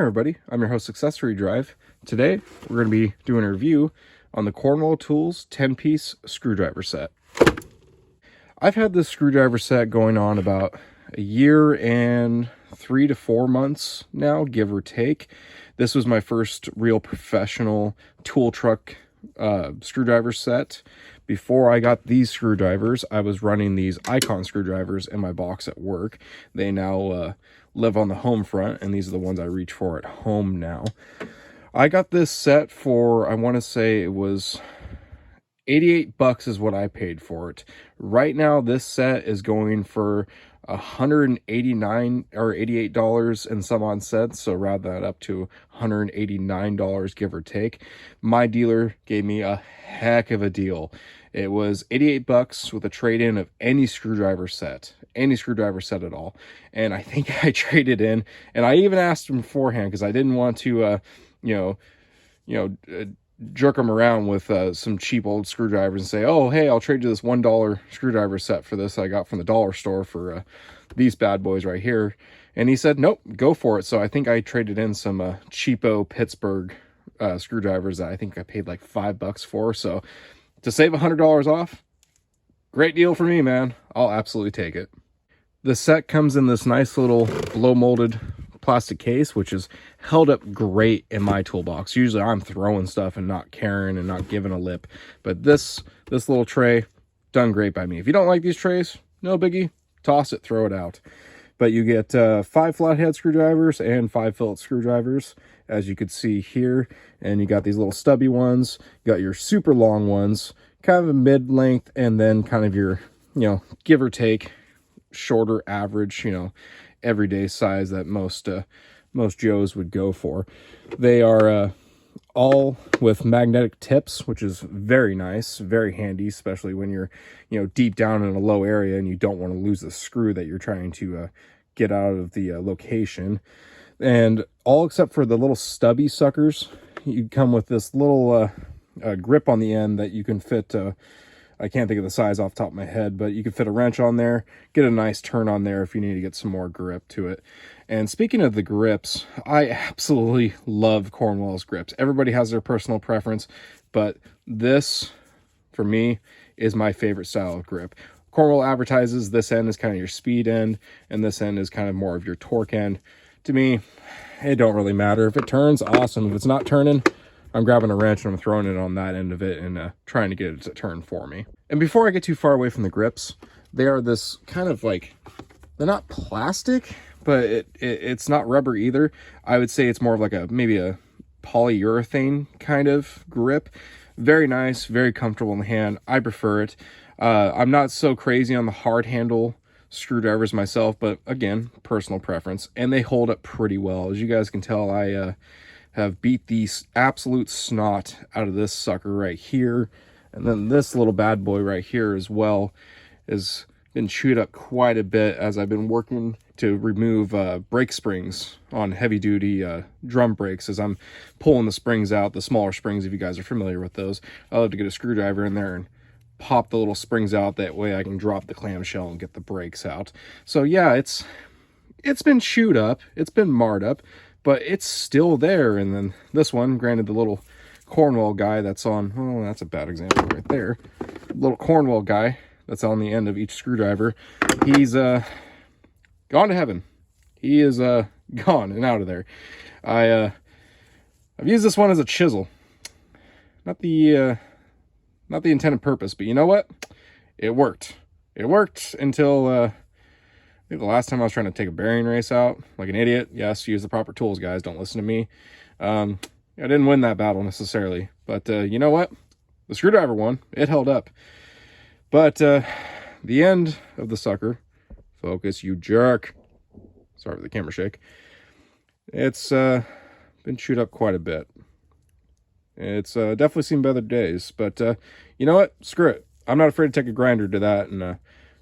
everybody, I'm your host, Accessory Drive. Today, we're going to be doing a review on the Cornwell Tools 10-piece screwdriver set. I've had this screwdriver set going on about a year and 3 to 4 months now, give or take. This was my first real professional tool truck screwdriver set. Before I got these screwdrivers, I was running these Icon screwdrivers in my box at work. They now live on the home front, and these are the ones I reach for at home now. I got this set for, I want to say it was $88 is what I paid for it. Right now, this set is going for $189 or $88 and some odd cents, so round that up to $189, give or take. My dealer gave me a heck of a deal. It was $88 with a trade-in of any screwdriver set at all. And I think I traded in, and I even asked him beforehand because I didn't want to jerk them around with some cheap old screwdrivers and say, oh, hey, I'll trade you this $1 screwdriver set for this I got from the dollar store for these bad boys right here. And he said, nope, go for it. So I think I traded in some cheapo Pittsburgh screwdrivers that I think I paid like $5 for. So to save $100 off, great deal for me, man. I'll absolutely take it. The set comes in this nice little blow molded plastic case, which is held up great in my toolbox. Usually I'm throwing stuff and not caring and not giving a lip, but this little tray, done great by me. If you don't like these trays, no biggie, toss it, throw it out. But you get 5 flathead screwdrivers and 5 fillet screwdrivers, as you could see here. And you got these little stubby ones, you got your super long ones, kind of a mid-length, and then kind of your, give or take, shorter average, everyday size that most Joes would go for. They are all with magnetic tips, which is very nice, very handy, especially when you're deep down in a low area and you don't want to lose the screw that you're trying to get out of the location. And all except for the little stubby suckers, you come with this little grip on the end that you can fit. I can't think of the size off the top of my head, but you can fit a wrench on there, get a nice turn on there if you need to get some more grip to it. And speaking of the grips, I absolutely love Cornwell's grips. Everybody has their personal preference, but this, for me, is my favorite style of grip. Cornwell advertises this end is kind of your speed end, and this end is kind of more of your torque end. To me, it don't really matter. If it turns, awesome. If it's not turning, I'm grabbing a wrench and I'm throwing it on that end of it and trying to get it to turn for me. And before I get too far away from the grips, they are this kind of like, they're not plastic, but it's not rubber either. I would say it's more of like maybe a polyurethane kind of grip. Very nice, very comfortable in the hand. I prefer it. I'm not so crazy on the hard handle screwdrivers myself, but again, personal preference. And they hold up pretty well. As you guys can tell, I have beat the absolute snot out of this sucker right here. And then this little bad boy right here as well has been chewed up quite a bit as I've been working to remove brake springs on heavy duty drum brakes. As I'm pulling the springs out, the smaller springs, if you guys are familiar with those, I love to get a screwdriver in there and pop the little springs out. That way I can drop the clamshell and get the brakes out. So yeah, it's been chewed up, it's been marred up, but it's still there. And then this one, granted, the little Cornwell guy that's on, oh, that's a bad example right there. Little Cornwell guy that's on the end of each screwdriver, he's gone to heaven. He is gone and out of there. I've used this one as a chisel. Not the intended purpose, but you know what? It worked. It worked until I think the last time I was trying to take a bearing race out like an idiot. Yes, use the proper tools, guys. Don't listen to me. I didn't win that battle necessarily, but you know what? The screwdriver won. It held up. But the end of the sucker, focus, you jerk. Sorry for the camera shake. It's been chewed up quite a bit. It's definitely seen better days, but you know what? Screw it. I'm not afraid to take a grinder to that and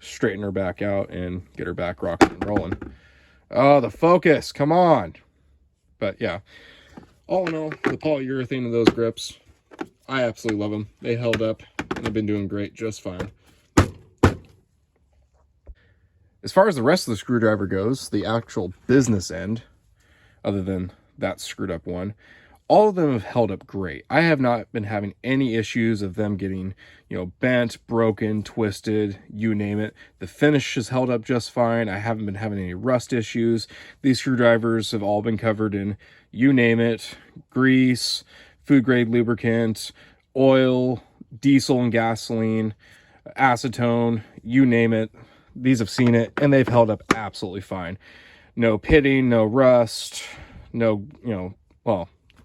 straighten her back out and get her back rocking and rolling. Oh, the focus, come on. But yeah, all in all, the polyurethane of those grips, I absolutely love them. They held up and they've been doing great, just fine. As far as the rest of the screwdriver goes, the actual business end, other than that screwed up one. All of them have held up great. I have not been having any issues of them getting, bent, broken, twisted, you name it. The finish has held up just fine. I haven't been having any rust issues. These screwdrivers have all been covered in, you name it, grease, food grade lubricant, oil, diesel and gasoline, acetone, you name it. These have seen it, and they've held up absolutely fine. No pitting, no rust, no,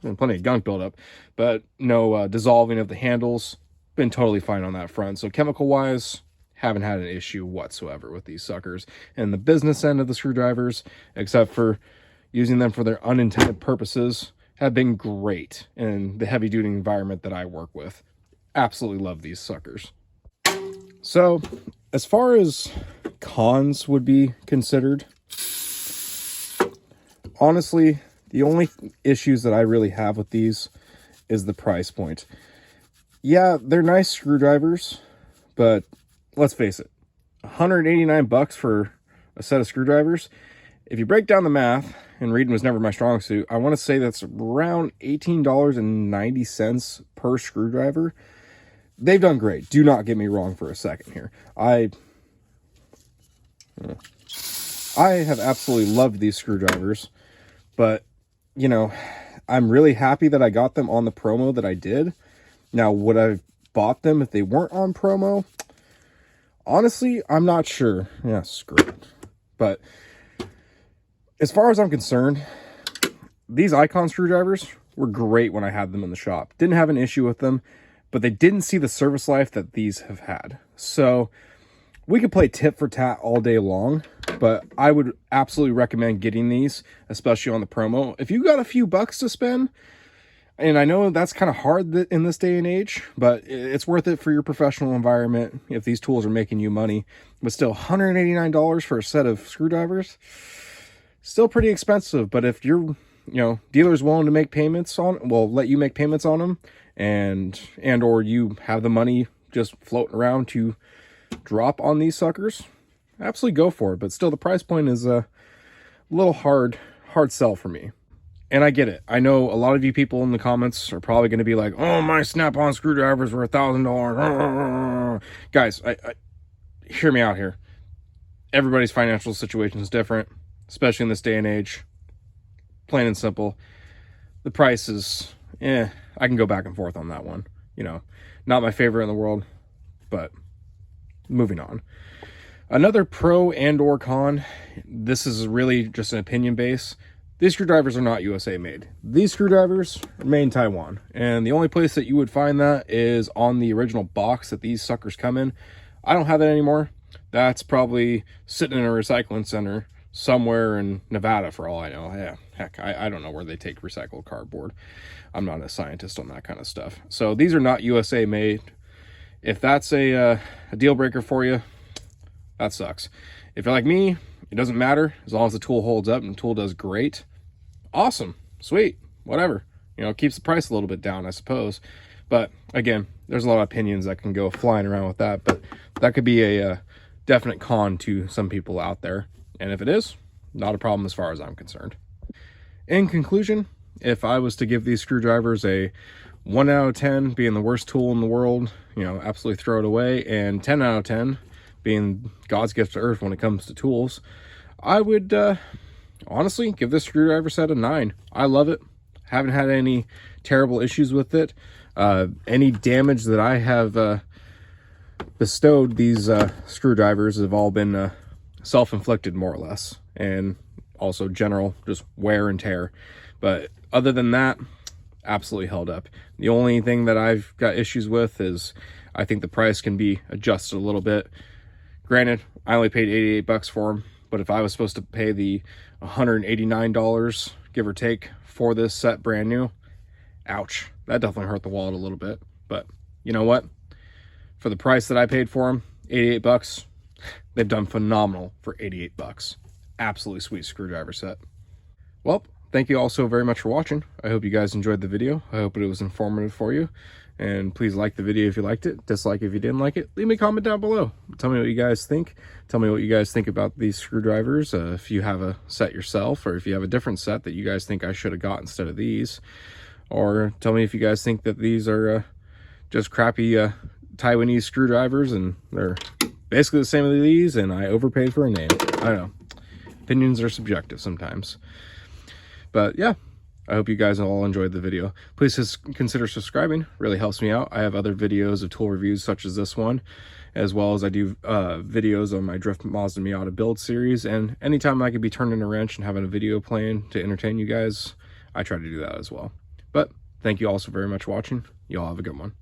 been plenty of gunk buildup, but no dissolving of the handles. Been totally fine on that front. So chemical wise, haven't had an issue whatsoever with these suckers. And the business end of the screwdrivers, except for using them for their unintended purposes, have been great in the heavy duty environment that I work with. Absolutely love these suckers. So as far as cons would be considered, honestly, the only issues that I really have with these is the price point. Yeah, they're nice screwdrivers, but let's face it, $189 for a set of screwdrivers. If you break down the math, and reading was never my strong suit, I want to say that's around $18.90 per screwdriver. They've done great. Do not get me wrong for a second here. I have absolutely loved these screwdrivers, but I'm really happy that I got them on the promo that I did. Now, would I have bought them if they weren't on promo? Honestly, I'm not sure. Yeah, screw it. But as far as I'm concerned, these Icon screwdrivers were great when I had them in the shop. Didn't have an issue with them, but they didn't see the service life that these have had. So we could play tit for tat all day long, but I would absolutely recommend getting these, especially on the promo. If you got a few bucks to spend, and I know that's kind of hard in this day and age, but it's worth it for your professional environment if these tools are making you money. But still, $189 for a set of screwdrivers, still pretty expensive. But if you're, dealer's willing to make payments let you make payments on them, and or you have the money just floating around to drop on these suckers, absolutely go for it. But still, the price point is a little hard sell for me. And I get it. I know a lot of you people in the comments are probably going to be like, oh, my Snap-on screwdrivers were $1,000. Guys, I hear me out here. Everybody's financial situation is different, especially in this day and age. Plain and simple. The price is, I can go back and forth on that one. Not my favorite in the world, but moving on. Another pro and or con, this is really just an opinion base. These screwdrivers are not USA made. These screwdrivers are made in Taiwan. And the only place that you would find that is on the original box that these suckers come in. I don't have that anymore. That's probably sitting in a recycling center somewhere in Nevada for all I know. Yeah, heck, I don't know where they take recycled cardboard. I'm not a scientist on that kind of stuff. So these are not USA made. If that's a deal breaker for you, that sucks. If you're like me, it doesn't matter as long as the tool holds up and the tool does great. Awesome, sweet, whatever. Keeps the price a little bit down, I suppose. But again, there's a lot of opinions that can go flying around with that, but that could be a definite con to some people out there. And if it is, not a problem as far as I'm concerned. In conclusion, if I was to give these screwdrivers a 1 out of 10 being the worst tool in the world, absolutely throw it away, and 10 out of 10 being God's gift to earth when it comes to tools, I would honestly give this screwdriver set a 9. I love it. Haven't had any terrible issues with it. Any damage that I have bestowed these screwdrivers have all been self-inflicted, more or less, and also general just wear and tear. But other than that, absolutely held up. The only thing that I've got issues with is I think the price can be adjusted a little bit. Granted, I only paid $88 for them, but if I was supposed to pay the $189, give or take, for this set brand new, ouch, that definitely hurt the wallet a little bit. But you know what? For the price that I paid for them, $88, they've done phenomenal for $88. Absolutely sweet screwdriver set. Well, thank you all so very much for watching. I hope you guys enjoyed the video. I hope it was informative for you. And please like the video if you liked it, dislike if you didn't like it. Leave me a comment down below. Tell me what you guys think. Tell me what you guys think about these screwdrivers. If you have a set yourself, or if you have a different set that you guys think I should have got instead of these. Or tell me if you guys think that these are just crappy Taiwanese screwdrivers and they're basically the same as these and I overpaid for a name. I don't know. Opinions are subjective sometimes. But yeah. I hope you guys all enjoyed the video. Please just consider subscribing. Really helps me out. I have other videos of tool reviews such as this one, as well as I do videos on my Drift Mazda Miata build series. And anytime I could be turning a wrench and having a video playing to entertain you guys, I try to do that as well. But thank you all so very much for watching. You all have a good one.